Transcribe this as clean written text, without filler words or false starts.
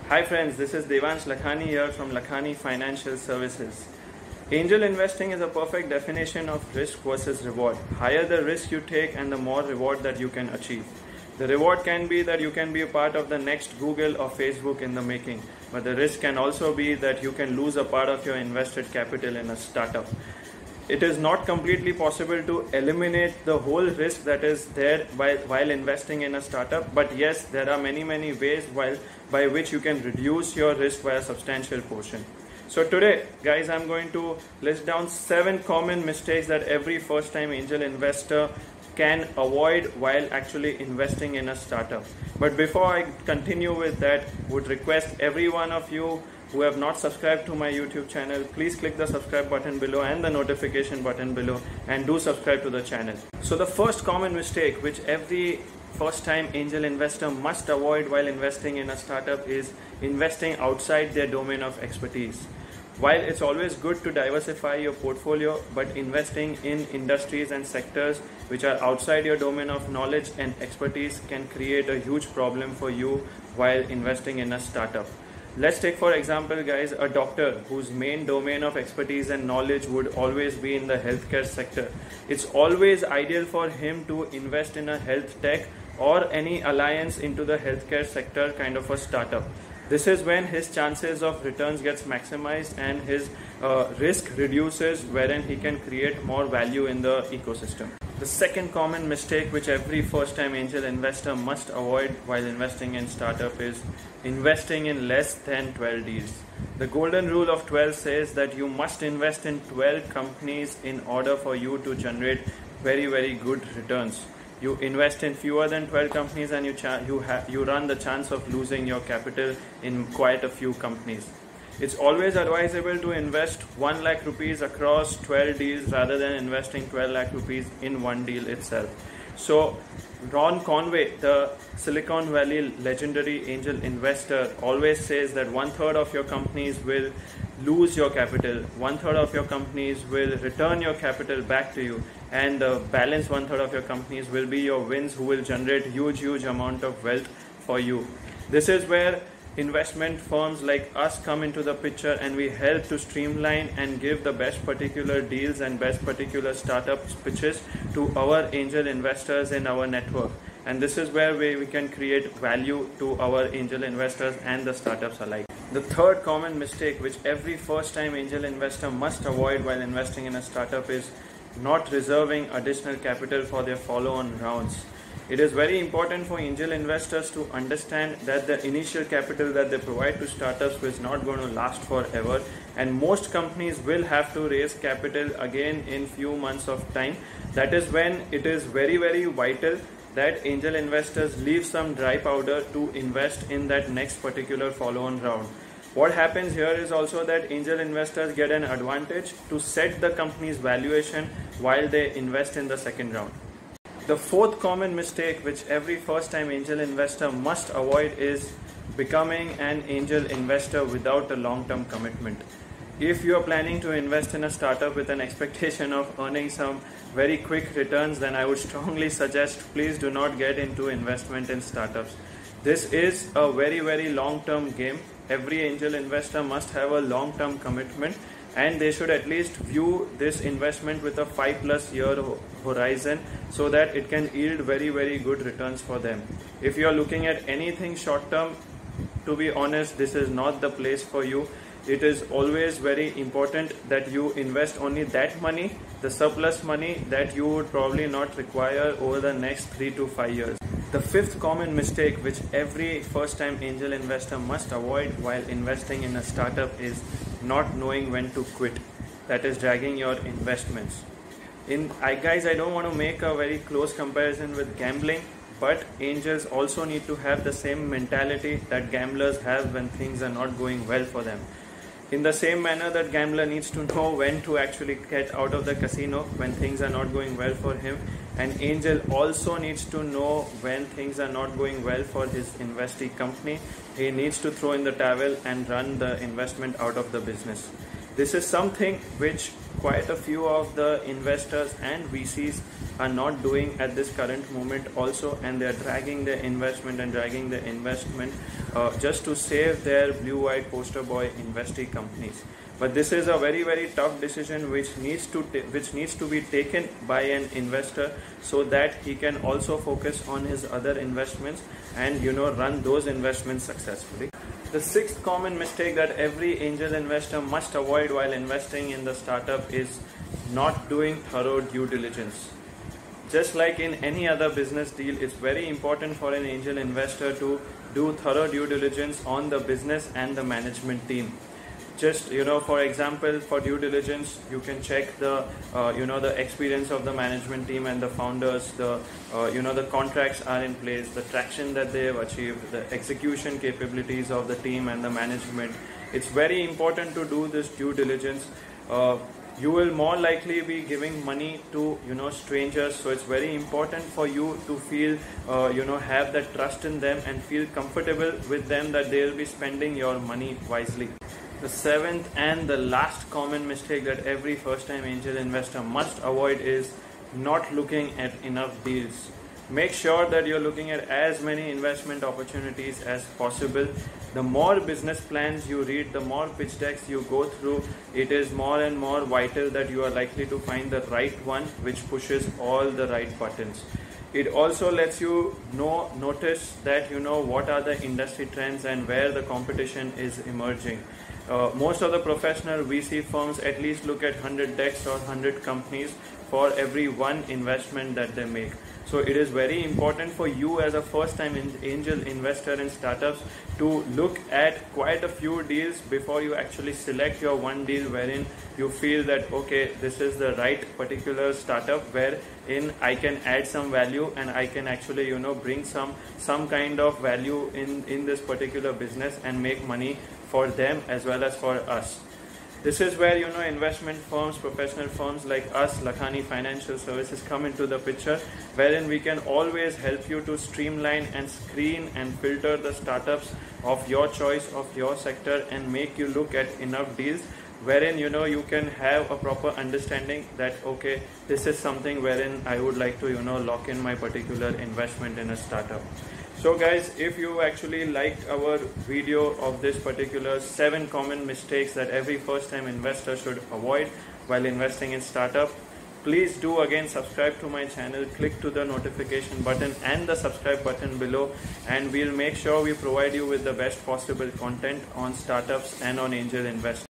Hi friends, this is Devansh Lakhani here from Lakhani Financial Services. Angel investing is a perfect definition of risk versus reward. Higher the risk you take and the more reward that you can achieve. The reward can be that you can be a part of the next Google or Facebook in the making, but the risk can also be that you can lose a part of your invested capital in a startup. It is not completely possible to eliminate the whole risk that is there while investing in a startup, but yes, there are many ways by which you can reduce your risk by a substantial portion. So today, guys, I'm going to list down 7 common mistakes that every first-time angel investor can avoid while actually investing in a startup. But before I continue with that, would request every one of you who have not subscribed to my YouTube channel, please click the subscribe button below and the notification button below and do subscribe to the channel. So the first common mistake which every first-time angel investor must avoid while investing in a startup is investing outside their domain of expertise. While it's always good to diversify your portfolio, but investing in industries and sectors which are outside your domain of knowledge and expertise can create a huge problem for you while investing in a startup. Let's take for example, guys, a doctor whose main domain of expertise and knowledge would always be in the healthcare sector. It's always ideal for him to invest in a health tech or any alliance into the healthcare sector kind of a startup. This is when his chances of returns gets maximized and his risk reduces, wherein he can create more value in the ecosystem. The second common mistake which every first-time angel investor must avoid while investing in startup is investing in less than 12 deals. The golden rule of 12 says that you must invest in 12 companies in order for you to generate very good returns. You invest in fewer than 12 companies and you run the chance of losing your capital in quite a few companies. It's always advisable to invest 1 lakh rupees across 12 deals rather than investing 12 lakh rupees in one deal itself. So Ron Conway, the Silicon Valley legendary angel investor, always says that 1/3 of your companies will lose your capital, 1/3 of your companies will return your capital back to you, and the balance 1/3 of your companies will be your wins who will generate huge amount of wealth for you. This is where investment firms like us come into the picture, and we help to streamline and give the best particular deals and best particular startup pitches to our angel investors in our network. And this is where we can create value to our angel investors and the startups alike. The third common mistake which every first-time angel investor must avoid while investing in a startup is not reserving additional capital for their follow-on rounds. It is very important for angel investors to understand that the initial capital that they provide to startups is not going to last forever, and most companies will have to raise capital again in few months of time. That is when it is very vital that angel investors leave some dry powder to invest in that next particular follow-on round. What happens here is also that angel investors get an advantage to set the company's valuation while they invest in the second round. The fourth common mistake which every first-time angel investor must avoid is becoming an angel investor without a long-term commitment. If you are planning to invest in a startup with an expectation of earning some very quick returns, then I would strongly suggest please do not get into investment in startups. This is a very long-term game. Every angel investor must have a long-term commitment, and they should at least view this investment with a 5+ year horizon so that it can yield very good returns for them. If you are looking at anything short term, to be honest, this is not the place for you. It is always very important that you invest only that money, the surplus money that you would probably not require over the next 3 to 5 years. The fifth common mistake which every first-time angel investor must avoid while investing in a startup is not knowing when to quit. That is dragging your investments. Guys, I don't want to make a very close comparison with gambling, but angels also need to have the same mentality that gamblers have when things are not going well for them. In the same manner that gambler needs to know when to actually get out of the casino when things are not going well for him, an angel also needs to know when things are not going well for his investee company. He needs to throw in the towel and run the investment out of the business. This is something which quite a few of the investors and VCs are not doing at this current moment also, and they are dragging their investment just to save their blue-eyed poster boy investee companies. But this is a very, very tough decision which needs to be taken by an investor, so that he can also focus on his other investments and run those investments successfully. The sixth common mistake that every angel investor must avoid while investing in the startup is not doing thorough due diligence. Just like in any other business deal, it's very important for an angel investor to do thorough due diligence on the business and the management team. Just for example, for due diligence, you can check the the experience of the management team and the founders, the contracts are in place, the traction that they have achieved, the execution capabilities of the team and the management. It's very important to do this due diligence. You will more likely be giving money to strangers, so it's very important for you to feel have that trust in them and feel comfortable with them that they will be spending your money wisely. The seventh and the last common mistake that every first-time angel investor must avoid is not looking at enough deals. Make sure that you're looking at as many investment opportunities as possible. The more business plans you read, the more pitch decks you go through, it is more and more vital that you are likely to find the right one which pushes all the right buttons. It also lets you notice that what are the industry trends and where the competition is emerging. Most of the professional VC firms at least look at 100 decks or 100 companies for every one investment that they make. So it is very important for you as a first-time angel investor in startups to look at quite a few deals before you actually select your one deal wherein you feel that, okay, this is the right particular startup wherein I can add some value and I can actually bring some kind of value in this particular business and make money for them as well as for us. This is where investment firms, professional firms like us, Lakhani Financial Services, come into the picture, wherein we can always help you to streamline and screen and filter the startups of your choice, of your sector, and make you look at enough deals wherein you can have a proper understanding that, okay, this is something wherein I would like to lock in my particular investment in a startup. So guys, if you actually liked our video of this particular 7 common mistakes that every first-time investor should avoid while investing in startup, please do again subscribe to my channel, click to the notification button and the subscribe button below, and we'll make sure we provide you with the best possible content on startups and on angel investing.